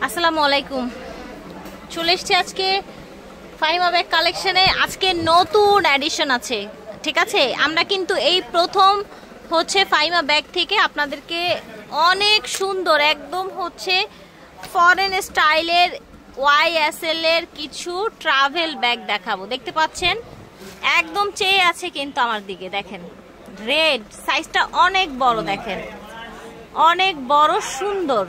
আসসালামু আলাইকুম। চলে এসেছি আজকে ফাহিমা ব্যাগ কালেকশনে। আজকে নতুন এডিশন আছে, ঠিক আছে। আমরা কিন্তু এই প্রথম হচ্ছে ফাহিমা ব্যাগ থেকে আপনাদেরকে অনেক সুন্দর একদম হচ্ছে ফরেন স্টাইলের YSL এর কিছু ট্রাভেল ব্যাগ দেখাবো। দেখতে পাচ্ছেন একদম চেয়ে আছে কিন্তু আমার দিকে, দেখেন রেড সাইজটা অনেক বড়, দেখেন অনেক বড় সুন্দর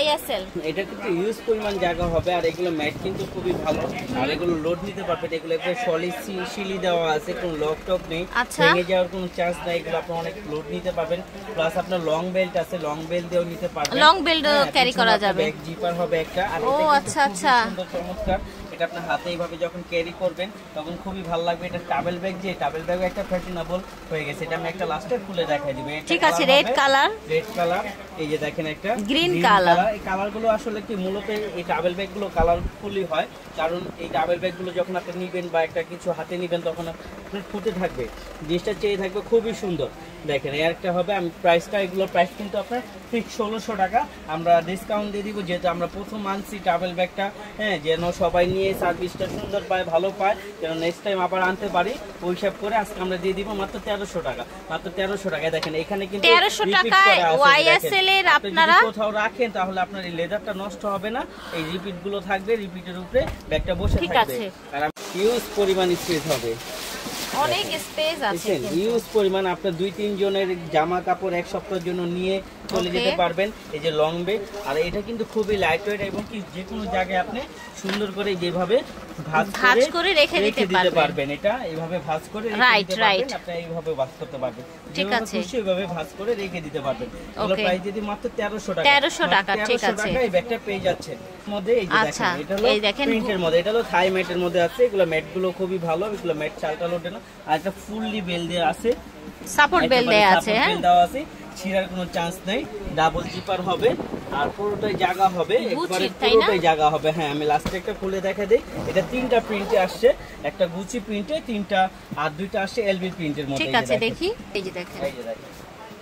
YSL। এটা কিন্তু ইউজ পরিমাণ জায়গা হবে, আর এগুলো ম্যাট কিন্তু খুবই ভালো, আর এগুলো লোড নিতে পারবেন। এগুলো একটা সলিড সিলি দেওয়া আছে, কোনো লক টক নেই, ভেঙে যাওয়ার কোনো চান্স নাই। এগুলো আপনি অনেক লোড নিতে পারবেন। প্লাস আপনার লং বেল্ট আছে, লং বেল্ট দিয়েও নিতে পারবেন, লং বেল্ট ক্যারি করা যাবে। ব্যাগ জিপার হবে একটা, আর ও এটা আচ্ছা আচ্ছা সুন্দর চমৎকার। এটা আপনার হাতে এইভাবে যখন ক্যারি করবেন তখন খুবই ভালো লাগবে। এটা টাবেল ব্যাগ, যে টাবেল ব্যাগ একটা ফ্যাশনেবল হয়ে গেছে। এটা আমি একটা লাস্টে খুলে দেখাই দিবে। ঠিক আছে, রেড কালার, রেড কালার, এই যে দেখেন একটা গ্রিন কালার। এই কালারগুলো আসলে কি মূলত এই টাবেল ব্যাগগুলো কালারফুলই হয়, কারণ এই টাবেল ব্যাগগুলো যখন আপনি নিবেন বা একটা কিছু হাতে নিবেন তখন আপনার ফুটে থাকবে, জিনিসটা চেয়ে থাকবে, খুবই সুন্দর। দেখেন এই একটা হবে। আমি প্রাইসটা, এগুলোর প্রাইস কিন্তু আপনার ঠিক 1600 টাকা। আমরা ডিসকাউন্ট দিয়ে দিব, যেহেতু আমরা প্রথম আনছি টাবেল ব্যাগটা, হ্যাঁ, যেন সবাই নিয়ে সার্ভিসটা সুন্দর পায়, ভালো পায়, যেন নেক্সট টাইম আবার আনতে পারি। ওই হিসাব করে আজকে আমরা দিয়ে দিব মাত্র 1300 টাকা। মাত্র 1300 টাকায় দেখেন এখানে কিন্তু 1300 টাকায় YSL এর আপনারা কোথাও রাখেন তাহলে আপনার এই লেদারটা নষ্ট হবে না। এই রিপিট গুলো থাকবে, রিপিটের উপরে ব্যাগটা বসে থাকবে, আর হিউজ পরিমাণ স্পেস হবে, অনেক স্পেস আছে। হিউজ পরিমাণ। আপনার 2-3 জনের জামা কাপড় এক সপ্তাহের জন্য নিয়ে চলে যেতে পারবেন। এই যে লং বেগ, আর এটা কিন্তু খুবই লাইট ওয়েট, এবং কি যে কোনো জায়গায় আপনি সুন্দর করে যেভাবে ভাঁজ করে রেখে দিতে পারবেন। এটা এইভাবে ভাঁজ করে রেখে দিতে পারবেন, আপনি এইভাবে ভাঁজ করতে পারবেন, ঠিক আছে, খুশি এইভাবে ভাঁজ করে রেখে দিতে পারবেন। এগুলো প্রাইস যদি মাত্র 1300 টাকা। 1300 টাকা, ঠিক আছে। এই ব্যাগটা পেয়ে যাচ্ছেন মধ্যে। এই যে দেখেন, এটা হলো প্রিন্টের মধ্যে, এটা হলো থাই ম্যাটের মধ্যে আছে। এগুলো ম্যাটগুলো খুবই ভালো, এগুলো ম্যাট চালটা লোডে না, আর এটা ফুললি বেল দেয়া আছে, সাপোর্ট বেল দেয়া আছে, হ্যাঁ, বেল দেওয়া আছে, ছিঁড়ার কোনো চান্স নেই। ডাবল জিপার হবে, আর পুরোটাই জায়গা হবে, একবারে পুরোটাই জায়গা হবে। হ্যাঁ, আমি লাস্টে একটা খুলে দেখা দেই। এটা 3টা প্রিন্টে আসছে, একটা গুচি প্রিন্টে 3টা, আর 2টা আসছে LB প্রিন্টের মধ্যে। ঠিক আছে, দেখি। এই যে দেখেন, এই যে দেখেন,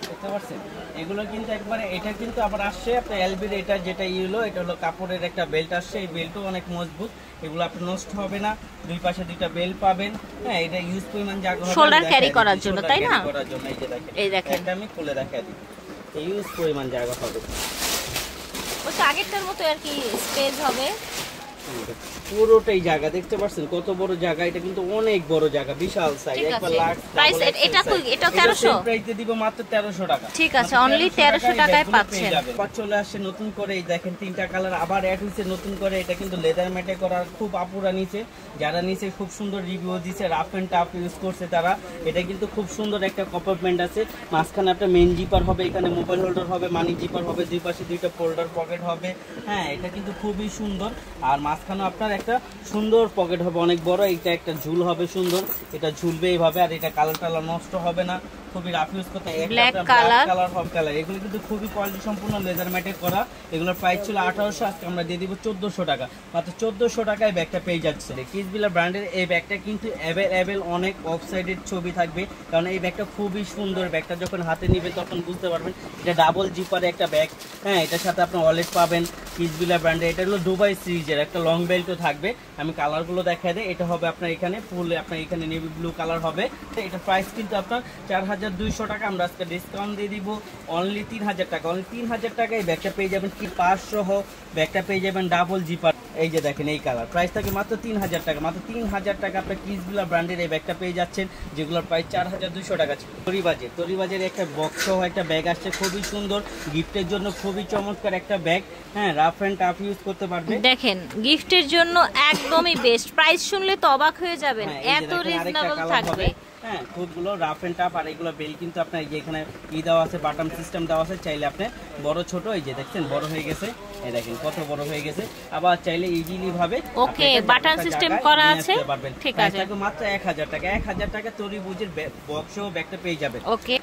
দেখতে পাচ্ছেন এগুলো কিন্তু একবারে, এটা কিন্তু আবার আসছে আপনার LB এর। এটা যেটা হলো, এটা হলো কাপড়ের একটা বেল্ট আসছে, এই বেল্টও অনেক মজবুত, এগুলো আপনার নষ্ট হবে না। দুই পাশে 2টা বেল্ট পাবেন। হ্যাঁ, এটা ইউজ পরিমাণ জায়গা হবে শোল্ডার ক্যারি করার জন্য, তাই না? করার জন্য। এই যে দেখেন, এই দেখেন, এটা আমি খুলে দেখাই দিই। ইউজ পরিমাণ জায়গা হবে, ওই আগেরটার মতো আর কি স্পেস হবে, পুরোটাই জায়গা। দেখতে পাচ্ছেন কত বড় জায়গা, এটা কিন্তু অনেক বড় জায়গা, বিশাল সাইজ। একবার লার্জ প্রাইস এটা 1300 প্রাইসে দিব মাত্র 1300 টাকা। ঠিক আছে, অনলি 1300 টাকায় পাচ্ছেন। চলে আসছে নতুন করে, এই দেখেন 3টা কালার আবার অ্যাড হইছে নতুন করে। এটা কিন্তু লেদার ম্যাটে করা, খুব আপুরা নিচে, যারা নিচে খুব সুন্দর রিভিউ দিয়েছে, রাফ এন্ড টাফ ইউজ করছে তারা। এটা কিন্তু খুব সুন্দর একটা কম্পার্টমেন্ট আছে, মাঝখানে আপনার মেইন জিপার হবে, এখানে মোবাইল হোল্ডার হবে, মানি জিপার হবে, দুই পাশে 2টা ফোল্ডার পকেট হবে। হ্যাঁ, এটা কিন্তু খুবই সুন্দর, আর মাঝখানে আপনার একটা সুন্দর পকেট হবে অনেক বড়। এটা একটা ঝুল হবে সুন্দর, এটা ঝুলবে এইভাবে, আর এটা কালার টালার নষ্ট হবে না, খুবই রাফ ইউজ করতে। ব্ল্যাক কালার, হব কালার, এগুলো কিন্তু খুবই কোয়ালিটি সম্পূর্ণ লেদার ম্যাটে করা। এগুলোর প্রাইস ছিল 1800, আজকে আমরা দিয়ে দিব 1400 টাকা। মাত্র 1400 টাকায় ব্যাগটা পেয়ে যাচ্ছে। কিসবিলা ব্র্যান্ডের এই ব্যাগটা কিন্তু অ্যাভেলেবেল, অনেক অফসাইডের ছবি থাকবে, কারণ এই ব্যাগটা খুবই সুন্দর। ব্যাগটা যখন হাতে নিবেন তখন বুঝতে পারবেন এটা ডাবল জিপারে একটা ব্যাগ। হ্যাঁ, এটার সাথে আপনার ওয়ালেট পাবেন কিসবিলা ব্র্যান্ডের। এটা হলো দুবাই সিরিজের, একটা লং বেল্টও থাকবে। আমি কালারগুলো দেখাই দিই। এটা হবে আপনার এখানে ফুল, আপনার এখানে নেভি ব্লু কালার হবে। এটা প্রাইস কিন্তু আপনার 4200 টাকা। আমরা আজকে ডিসকাউন্ট দিয়ে দিব অনলি 3000 টাকা। অনলি 3000 টাকায় ব্যাগটা পেয়ে যাবেন, কি পাশ সহ ব্যাগটা পেয়ে যাবেন ডাবল জিপার। এই যে দেখেন এই কালার, প্রাইস থাকে মাত্র 3000 টাকা। মাত্র 3000 টাকা আপনার কিসবিলা ব্র্যান্ডের এই ব্যাগটা পেয়ে যাচ্ছেন, যেগুলোর প্রাইস 4200 টাকা। তরিবাজের একটা বক্স সহ একটা ব্যাগ আসছে, খুবই সুন্দর, গিফটের জন্য খুবই চমৎকার একটা ব্যাগ। হ্যাঁ, রাফ এন্ড টাফ ইউজ করতে পারবেন। দেখেন গিফটের জন্য একদমই বেস্ট। প্রাইস শুনলে তো অবাক হয়ে যাবেন, এত রিজনেবল থাকবে। হ্যাঁ, খুবগুলো রাফ এন্ড টাফ। আর এগুলো বেল কিন্তু আপনার এখানে দেওয়া আছে, বাটন সিস্টেম দেওয়া আছে, চাইলে আপনি বড় ছোট, এই যে দেখছেন বড় হয়ে গেছে, এই দেখেন কত বড় হয়ে গেছে। আবার চাইলে ইজিলি ভাবে ওকে বাটন সিস্টেম করা আছে, ঠিক আছে। মাত্র 1000 টাকা। 1000 টাকা তরিবুজের বক্স ও ব্যাগটা পেয়ে যাবেন। ওকে,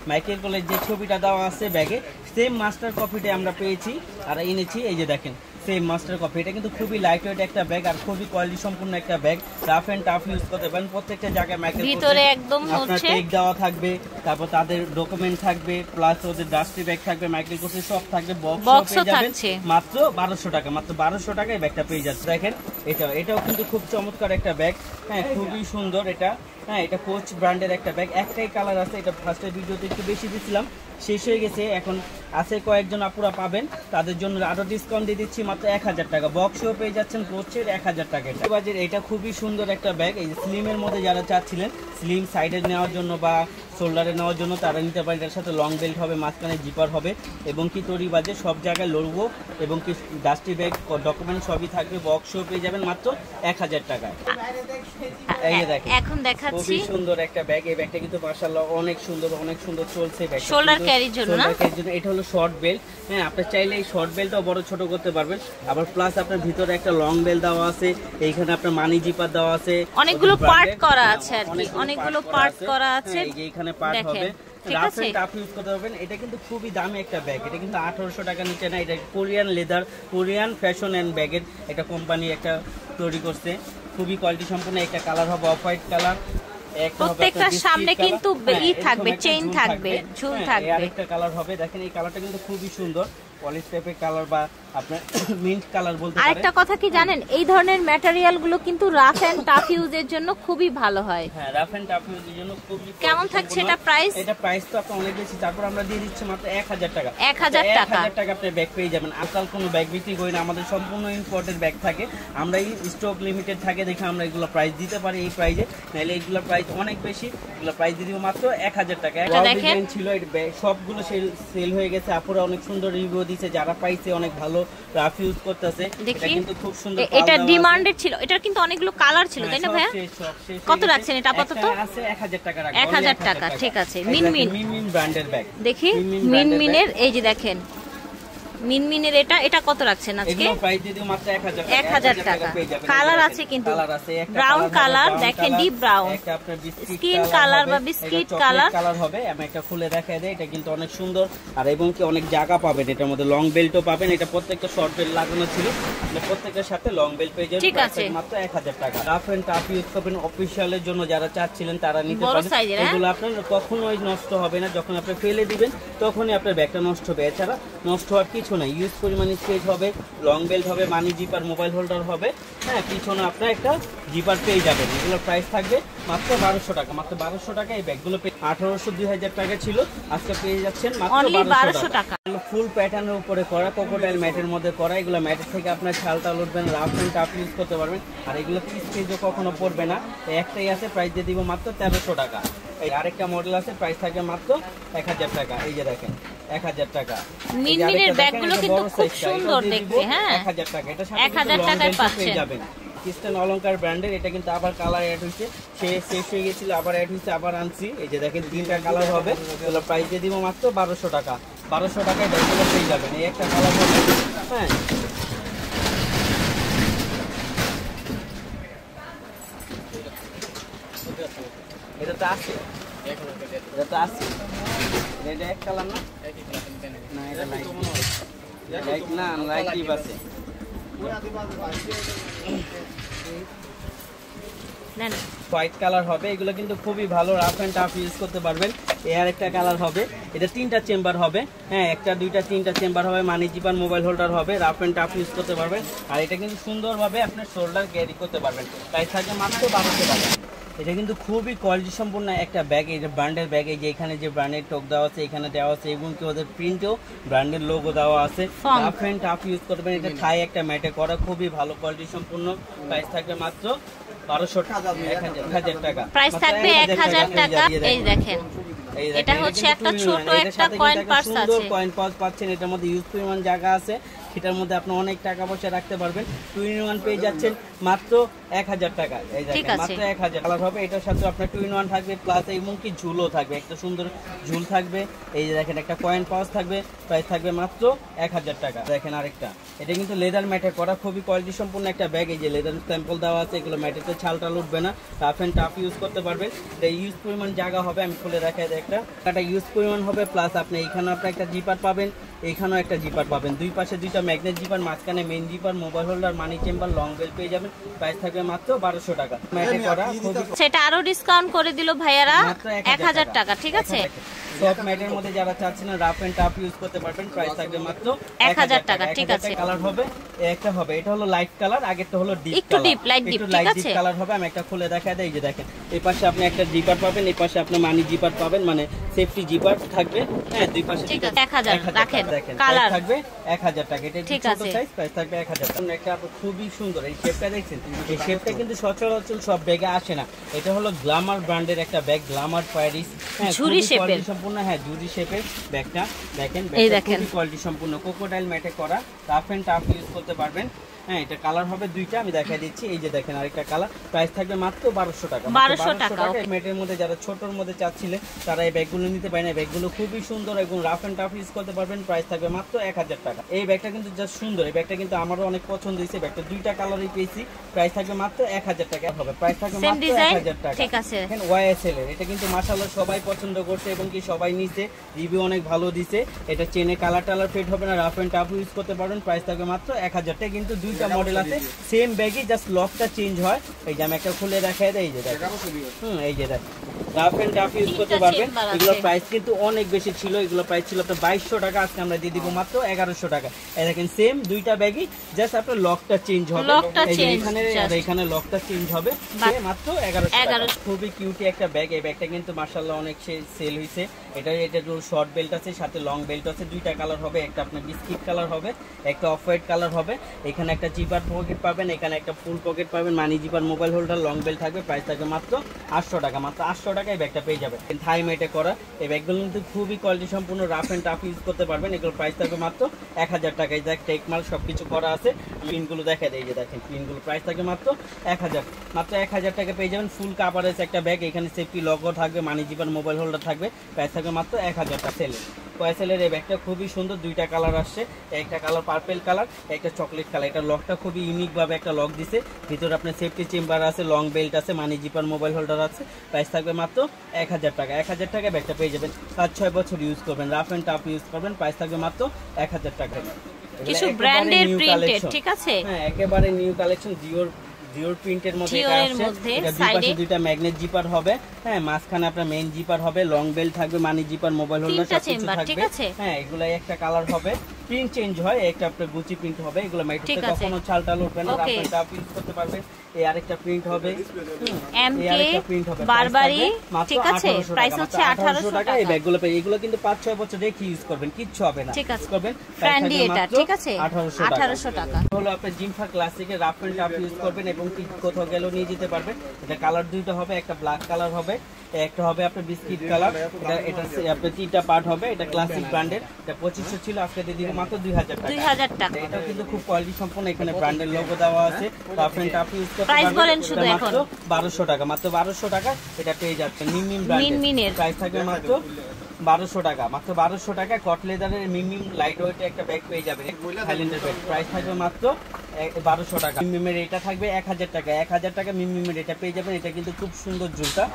মাইকেল কোরের যে ছবিটা দেওয়া আছে ব্যাগে, সেম মাস্টার কপিটা আমরা পেয়েছি আর এনেছি। এই যে দেখেন সেম মাস্টার কপি। এটা কিন্তু খুবই লাইট ওয়েট একটা ব্যাগ আর খুবই কোয়ালিটি সম্পূর্ণ একটা bag. Rough and tough use করতে পারেন। প্রত্যেকটা জায়গায় মাইকেল ভিতরে একদম আপনার হচ্ছে টেক দেওয়া থাকবে, তারপর তাদের ডকুমেন্ট থাকবে, প্লাস ওদের ডাস্টি ব্যাগ থাকবে, মাইকেল কোর্সের সব থাকবে, বক্সও পেয়ে যাবেন মাত্র 1200 টাকা। মাত্র 1200 টাকায় ব্যাগটা পেয়ে যাচ্ছে। দেখেন এটাও কিন্তু খুব চমৎকার একটা ব্যাগ। হ্যাঁ, খুবই সুন্দর এটা। হ্যাঁ, এটা কোচ ব্র্যান্ডের একটা ব্যাগ। একটাই কালার আছে, এটা ফার্স্টের ভিডিওতে একটু বেশি দিয়েছিলাম, শেষ হয়ে গেছে। এখন আছে কয়েকজন আপুরা পাবেন, তাদের জন্য আরো ডিসকাউন্ট দিয়ে দিচ্ছি মাত্র 1000 টাকা। বক্সও পেয়ে যাচ্ছেন কোচের 1000 টাকা। এটা খুবই সুন্দর একটা ব্যাগ। এই যে স্লিমের মধ্যে যারা চাচ্ছিলেন স্লিম সাইডে নেওয়ার জন্য বা শোল্ডারে নেওয়ার জন্য তারা নিতে পারেন। এটার সাথে লং বেল্ট হবে, মাঝখানে জিপার হবে এবং কি তরি বাজে সব জায়গায় লড়বো এবং কি ডাস্টি ব্যাগ ডকুমেন্ট সবই থাকবে। বক্সও পেয়ে যাবেন মাত্র 1000 টাকায়। এই যে দেখেন এখন দেখাচ্ছি খুবই সুন্দর একটা ব্যাগ। এই ব্যাগটা কিন্তু মাশাআল্লাহ অনেক সুন্দর চলছে। ব্যাগ শোল্ডার ক্যারির জন্য না, এটা হলো শর্ট বেল্ট। হ্যাঁ, আপনি চাইলে এই শর্ট বেল্টটাও বড় ছোট করতে পারবেন। আবার প্লাস আপনার ভিতরে একটা লং বেল্ট দেওয়া আছে, এইখানে আপনার মানি জিপার দেওয়া আছে, অনেকগুলো পার্ট করা আছে আর কি, অনেকগুলো পার্ট করা আছে। এই যে এখানে পার্ট হবে, রাফ এন্ড টাফ ইউজ করতে পারবেন। এটা কিন্তু খুবই দামি একটা ব্যাগ। এটা কিন্তু 1800 টাকা নিচে না। এটা Korean leather, Korean fashion and ব্যাগের একটা কোম্পানি একটা তৈরি করছে। খুবই কোয়ালিটি সম্পন্ন একটা কালার হবে অফ হোয়াইট কালার। প্রত্যেকটার সামনে কিন্তু ই থাকবে, চেইন থাকবে, ঝুল থাকবে। আরেকটা কালার হবে, দেখেন এই কালারটা কিন্তু খুবই সুন্দর, পলিশ টাইপের কালার বা আপনার মিন্ট কালার বলতে পারেন। আরেকটা কথা কি জানেন, এই ধরনের ম্যাটেরিয়াল গুলো কিন্তু রাফ এন্ড টাফ ইউজের জন্য খুবই ভালো হয়। হ্যাঁ, রাফ এন্ড টাফ ইউজের জন্য খুবই। কেমন থাকছে এটা প্রাইস? এটা প্রাইস তো আপনার অনেক বেশি, তারপর আমরা দিয়ে দিচ্ছি মাত্র 1000 টাকা। 1000 টাকা আপনি ব্যাগ পেয়ে যাবেন। আজকাল কোনো ব্যাগ বিক্রি করি না, আমাদের সম্পূর্ণ ইম্পোর্টেড ব্যাগ থাকে। আমরা এই স্টক লিমিটেড থাকে দেখে আমরা এগুলো প্রাইস দিতে পারি এই প্রাইসে, নাহলে এগুলো প্রাইস অনেক বেশি। এগুলো প্রাইস দিয়ে দিব মাত্র 1000 টাকা। একটা ডিজাইন ছিল, সবগুলো সেল হয়ে গেছে। আপুরা অনেক সুন্দর রিভিউ দিয়েছে, যারা পাইছে অনেক ভালো রাফ ইউজ করতেছে। এটা কিন্তু খুব সুন্দর, এটা ডিমান্ডেড ছিল। এটার কিন্তু অনেকগুলো কালার ছিল, তাই না ভাইয়া? কত রাখছেন এটা আপাতত? আছে 1000 টাকা রাখবো। 1000 টাকা, ঠিক আছে। মিনমিন ব্র্যান্ডের ব্যাগ দেখি, মিনমিনের এই যে দেখেন মিনমিনের এটা কত রাখছেন আজকে? এগুলো প্রাইস দিয়ে দিও মাত্র 1000 টাকা। কালার আছে কিন্তু, ব্রাউন কালার, দেখেন ডিপ ব্রাউন, একটা আপনার স্কিন কালার বা বিস্কিট কালার হবে। আমি একটা খুলে দেখাই দেই, এটা কিন্তু অনেক সুন্দর আর এবং কি অনেক জায়গা পাবেন। এটার মধ্যে লং বেল্টও পাবেন। এটা প্রত্যেকটা শর্ট বেল্ট লাগানো ছিল, মানে প্রত্যেকটার সাথে লং বেল্ট পেয়ে যাবেন। ঠিক আছে, মাত্র 1000 টাকা। রাফ এন্ড টাফ ইউজ করবেন অফিশিয়ালের জন্য, যারা চাচ্ছিলেন তারা নিতে পারেন। এগুলো আপনার কখনোই নষ্ট হবে না, যখন আপনি ফেলে দিবেন তখনই আপনার ব্যাগটা নষ্ট হবে। এছাড়া নষ্ট হওয়ার কিছু নাই। ইউজ পরিমাণ স্পেস হবে, লং বেল্ট হবে, মানি জিপার, মোবাইল হোল্ডার হবে। হ্যাঁ, পিছনে আপনার একটা জিপার পেয়ে যাবেন। এগুলোর প্রাইস থাকবে মাত্র 1200 টাকা। মাত্র 1200 টাকা এই ব্যাগগুলো 1800 2000 টাকা ছিল, আজকে পেয়ে যাচ্ছেন মাত্র 1200 টাকা। ফুল প্যাটার্নের উপরে করা, কোকোটাইল ম্যাটের মধ্যে করা। এগুলো ম্যাটের থেকে আপনার ছালটা উঠবেন, রাফ এন্ড টাফ ইউজ করতে পারবেন। আর এগুলো স্পেসও কখনো পড়বে না। একটাই আছে, প্রাইস দিয়ে দিব মাত্র 1300 টাকা। এই আরেকটা মডেল আছে, প্রাইস থাকবে মাত্র 1000 টাকা। এই যে দেখেন 1000 টাকা। মিনমিনের ব্যাগগুলো কিন্তু খুব সুন্দর দেখতে। হ্যাঁ, 1000 টাকা। এটা 1000 টাকায় পাচ্ছেন। যাবেন ক্রিস্টান অলংকার ব্র্যান্ডের। এটা কিন্তু আবার কালার অ্যাড হয়েছে, শেষ হয়ে গেছিল, আবার অ্যাড হয়েছে, আবার আনছি। এই যে দেখেন 3টা কালার হবে। এগুলো প্রাইস দিয়ে দিব মাত্র 1200 টাকা। 1200 টাকায় ব্যাগগুলো পেয়ে যাবেন। এই একটা কালার হবে। হ্যাঁ, এটা তো আছে, এটা তো আছে। এটা এক কালার না? না, এটা লাইট না, লাইট ডিপ আছে। হোয়াইট কালার হবে। এগুলো কিন্তু খুবই ভালো, রাফ এন্ড টাফ ইউজ করতে পারবেন। এর একটা কালার হবে, এটা 3টা চেম্বার হবে। হ্যাঁ, একটা 2টা 3টা চেম্বার হবে, মানি জিপার, মোবাইল হোল্ডার হবে, রাফ এন্ড টাফ ইউজ করতে পারবেন। আর এটা কিন্তু সুন্দরভাবে আপনার শোল্ডার ক্যারি করতে পারবেন। তাই থাকে মাত্র 1200 টাকা। এটা কিন্তু খুবই কোয়ালিটি সম্পূর্ণ একটা ব্যাগ। এই যে ব্র্যান্ডের ব্যাগ, এই যে এখানে যে ব্র্যান্ডের টোক দেওয়া আছে, এখানে দেওয়া আছে এবং কি ওদের প্রিন্টেও ব্র্যান্ডের লোগো দেওয়া আছে। রাফ এন্ড টাফ ইউজ করবেন। এটা থাই একটা ম্যাটে করা, খুবই ভালো কোয়ালিটি সম্পূর্ণ। প্রাইস থাকবে মাত্র 1200 টাকা। 1000 টাকা প্রাইস থাকবে 1000 টাকা। এই দেখেন এটা হচ্ছে একটা ছোট একটা কয়েন পার্স আছে, সুন্দর কয়েন পার্স পাচ্ছেন। এটার মধ্যে ইউজ পরিমাণ জায়গা আছে, সেটার মধ্যে আপনি অনেক টাকা পয়সা রাখতে পারবেন। 2-in-1 পেয়ে যাচ্ছেন মাত্র 1000 টাকা। এই দেখেন মাত্র 1000 কালার হবে। এটার সাথে আপনার 2-in-1 থাকবে, প্লাস এবং কি ঝুলও থাকবে, একটা সুন্দর ঝুল থাকবে। এই যে দেখেন একটা কয়েন পাউচ থাকবে, প্রাইস থাকবে মাত্র 1000 টাকা। দেখেন আরেকটা, এটা কিন্তু লেদার ম্যাটে করা, খুবই কোয়ালিটি সম্পূর্ণ একটা ব্যাগ। এই যে লেদার স্যাম্পল দেওয়া আছে, এগুলো ম্যাটেতে ছালটা উঠবে না, রাফ এন্ড টাফ ইউজ করতে পারবেন। এটা ইউজ পরিমাণ জায়গা হবে, আমি খুলে দেখাই একটা ইউজ পরিমাণ হবে। প্লাস আপনি এখানে আপনার একটা জিপার পাবেন, এখানেও একটা জিপার পাবেন, দুই পাশে দুইটা ম্যাগনেট জিপার, মাঝখানে main zipper, mobile holder, money chamber, long belt পেয়ে যাবেন। প্রাইস থাকবে মাত্র 1200 টাকা। ম্যাটে করা সেটা আরো ডিসকাউন্ট করে দিল ভাইয়ারা 1000 টাকা। ঠিক আছে, সফট ম্যাটের মধ্যে যারা চাচ্ছেন রাফ এন্ড টাফ ইউজ করতে পারবেন, প্রাইস থাকবে মাত্র 1000 টাকা। ঠিক আছে, কালার হবে একটা হবে, এটা হলো লাইট কালার, আগেরটা হলো ডিপ একটু ডিপ, লাইট ডিপ। ঠিক আছে, কালার হবে। আমি একটা খুলে দেখাই দেই, এই যে দেখেন এই পাশে আপনি একটা জিপার পাবেন, এই পাশে আপনি মানি জিপার পাবেন, মানে সেফটি জিপার থাকবে। হ্যাঁ, দুই পাশে ঠিক আছে 1000 রাখেন। কালার থাকবে 1000 টাকা। এটা ছোট সাইজ, প্রাইস থাকবে 1000 টাকা। একটা খুবই সুন্দর এই শেপটা দেখছেন, এই শেপটা কিন্তু সচরাচর সব ব্যাগে আসে না। এটা হলো গ্ল্যামার ব্র্যান্ডের একটা ব্যাগ, গ্ল্যামার প্যারিস। হ্যাঁ, ঝুরি শেপের সম্পূর্ণ, হ্যাঁ ঝুরি শেপের ব্যাগটা দেখেন, এই দেখেন কোয়ালিটি সম্পূর্ণ ক্রোকোডাইল ম্যাটে করা, রাফ এন্ড টাফ ইউজ করতে পারবেন। হ্যাঁ, এটা কালার হবে দুইটা, আমি দেখাই দিচ্ছি। এই যে দেখেন আরেকটা কালার, প্রাইস থাকবে মাত্র 1200 টাকা। 1200 টাকা। ম্যাটের মধ্যে যারা ছোটর মধ্যে চাচ্ছিলেন তারা এই ব্যাগগুলো নিতে পারেন। এই ব্যাগগুলো খুবই সুন্দর এবং রাফ এন্ড টাফ ইউজ করতে পারবেন। প্রাইস থাকবে মাত্র 1000 টাকা। এই ব্যাগটা কিন্তু জাস্ট সুন্দর, এই ব্যাগটা কিন্তু আমারও অনেক পছন্দ হয়েছে। ব্যাগটা দুইটা কালারই পেয়েছি, প্রাইস থাকবে মাত্র 1000 টাকা হবে। প্রাইস থাকবে মাত্র 1000 টাকা। ঠিক আছে, দেখেন ওয়াইএসএল এর, এটা কিন্তু মাশাআল্লাহ সবাই পছন্দ করছে এবং কি সবাই নিছে, রিভিউ অনেক ভালো দিছে। এটা চেনে কালার টালার ফেড হবে না, রাফ এন্ড টাফ ইউজ করতে পারবেন। প্রাইস থাকবে মাত্র 1000 টাকা। কিন্তু দুইটা মডেল আছে, সেম ব্যাগই জাস্ট লকটা চেঞ্জ হয়। এই যে আমি একটা খুলে দেখাই দেই, এই যে দেখেন, এই যে দেখেন রাফ এন্ড টাফ ইউজ করতে পারবেন। এগুলোর প্রাইস কিন্তু অনেক বেশি ছিল, এগুলো প্রাইস ছিল আপনার 2200 টাকা, আজকে আমরা দিয়ে দিব মাত্র 1100 টাকা। এই দেখেন সেম দুইটা ব্যাগই, জাস্ট আপনার লকটা চেঞ্জ হবে, এখানে আর এখানে লকটা চেঞ্জ হবে, মাত্র 1100 টাকা। খুবই কিউটি একটা ব্যাগ। এই ব্যাগটা কিন্তু মাশাআল্লাহ অনেক সেল হইছে। এটা শর্ট বেল্ট আছে, সাথে লং বেল্ট আছে, দুইটা কালার হবে, একটা আপনার বিস্কিট কালার হবে, একটা অফ হোয়াইট কালার হবে। এখানে একটা জিপার পকেট পাবেন, এখানে একটা ফুল পকেট পাবেন, মানি zipper, mobile holder, long belt থাকবে। প্রাইস থাকবে মাত্র 800 টাকা। মাত্র 800 টাকায় এই ব্যাগটা পেয়ে যাবেন। থাই মেটে করা এই ব্যাগগুলো কিন্তু খুবই কোয়ালিটি সম্পূর্ণ, রাফ এন্ড টাফ ইউজ করতে পারবেন। এগুলোর প্রাইস থাকবে মাত্র 1000 টাকা। এই দেখ টেক মাল সবকিছু করা আছে, পিনগুলো দেখা দেয়, এই যে দেখেন পিনগুলো, প্রাইস থাকবে মাত্র 1000। মাত্র 1000 টাকা পেয়ে যাবেন। ফুল কাভারেজ একটা ব্যাগ, এখানে সেফটি লগও থাকবে, মানি জিপার, মোবাইল হোল্ডার থাকবে। প্রাইস থাকবে মাত্র 1000 টাকা। ওয়াইএসএল এই ব্যাগটা খুবই সুন্দর, দুইটা কালার আসছে, একটা কালার পার্পল কালার, একটা চকলেট কালার। এটা লকটা খুবই ইউনিক ভাবে একটা লক দিছে, ভিতরে আপনার সেফটি চেম্বার আছে, লং বেল্ট আছে, মানি জিপার, মোবাইল হোল্ডার আছে। প্রাইস থাকবে মাত্র 1000 টাকা। 1000 টাকা ব্যাগটা পেয়ে যাবেন। 5-6 বছর ইউজ করবেন, রাফ এন্ড টাফ ইউজ করবেন। প্রাইস থাকবে মাত্র 1000 টাকা। কিছু ব্র্যান্ডের প্রিন্টেড, ঠিক আছে, হ্যাঁ একেবারে নিউ কালেকশন, ডিওর প্রিন্টের মধ্যে এটা আছে। এটা দুই পাশে দুইটা ম্যাগনেট জিপার হবে, হ্যাঁ মাঝখানে আপনার মেইন জিপার হবে, লং বেল্ট থাকবে, মানি জিপার, মোবাইল হোল্ডার সবকিছু থাকবে। হ্যাঁ, এগুলাই একটা কালার হবে, প্রিন্ট চেঞ্জ হয়, একটা আপনার গুচি প্রিন্ট হবে। এগুলো মেট্রোতে কখনো ছালটাল উঠবে না, আপনি এটা ইউজ করতে পারবেন। এই আরেকটা প্রিন্ট হবে, এমকে বারবারি, ঠিক আছে, প্রাইস হচ্ছে 1800 টাকা। এই ব্যাগগুলো পেয়ে, এগুলো কিন্তু 5-6 বছর রেখে ইউজ করবেন, কিচ্ছু হবে না, ঠিক আছে, করবেন। ফ্রেন্ডলি এটা, ঠিক আছে, 1800 টাকা। হলো আপনার জিমফা ক্লাসিকের রাফ এন্ড টাফ ইউজ করবেন এবং কি কোথাও গেলেও নিয়ে যেতে পারবেন। এটা কালার দুইটা হবে, একটা ব্ল্যাক কালার হবে, একটা হবে আপনার বিস্কিট কালার। এটা আপনার তিনটা পার্ট হবে। এটা ক্লাসিক ব্র্যান্ডের, এটা 2500 ছিল, আজকে দিয়ে দিব মাত্র 2000 টাকা। 2000 টাকা। এটা কিন্তু খুব কোয়ালিটি সম্পন্ন, এখানে ব্র্যান্ডের লোগো দেওয়া আছে, রাফ এন্ড টাফ ইউজ করতে প্রাইস পারবেন। বলেন শুধু এখন 1200 টাকা। মাত্র 1200 টাকা এটা পেয়ে যাচ্ছে। মিমিম ব্র্যান্ডের প্রাইস থাকবে মাত্র 1200 টাকা। মাত্র 1200 টাকা। কট লেদারের মিমিম লাইট ওয়েট একটা ব্যাগ পেয়ে যাবেন, থাইল্যান্ডের ব্যাগ। প্রাইস থাকবে মাত্র 1200 টাকা। মিমিমের এটা থাকবে 1000 টাকা। 1000 টাকা মিমিমের এটা পেয়ে যাবেন। এটা কিন্তু খুব সুন্দর জুতা,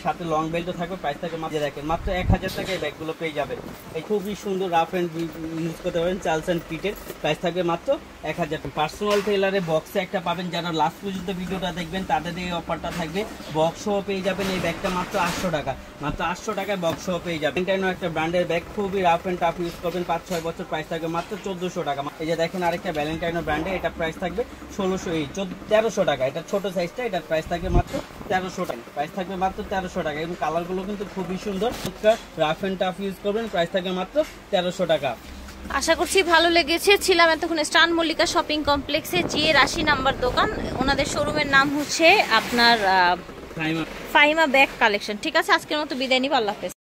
সাথে লং বেল্টও থাকবে। প্রাইস থাকবে মাত্র দেখেন মাত্র 1000 টাকা। এই ব্যাগগুলো পেয়ে যাবেন। এই খুবই সুন্দর রাফ এন্ড ইউজ করতে পারবেন, চার্লস এন্ড পিটের। প্রাইস থাকবে মাত্র 1000 টাকা। পার্সোনাল টেলারে বক্সে একটা পাবেন, যারা লাস্ট পর্যন্ত ভিডিওটা দেখবেন তাদের এই অফারটা থাকবে। বক্সও পেয়ে যাবেন এই ব্যাগটা মাত্র 800 টাকা। মাত্র 800 টাকায় বক্সও পেয়ে যাবেন। একটা ব্র্যান্ডের ব্যাগ, খুবই রাফ এন্ড টাফ ইউজ করবেন, 5-6 বছর। প্রাইস থাকবে মাত্র 1400 টাকা। এই যে দেখেন আরেকটা ভ্যালেন্টাইনো ব্র্যান্ডের, এটা প্রাইস থাকবে 1300 টাকা। এটা ছোট সাইজটা, এটার প্রাইস থাকবে মাত্র 1300 টাকা। প্রাইস থাকবে মাত্র 1300 টাকা। এবং কালারগুলো কিন্তু খুবই সুন্দর, রাফ এন্ড টাফ ইউজ করবেন। প্রাইস থাকবে মাত্র 1300 টাকা। আশা করছি ভালো লেগেছে। ছিলাম এতক্ষণ স্টান মল্লিকা শপিং কমপ্লেক্সে, G80 নাম্বার দোকান। ওনাদের শোরুমের নাম হচ্ছে আপনার ফাহিমা ব্যাগ কালেকশন। ঠিক আছে, আজকের মতো বিদায় নিব, আল্লাহ হাফেজ।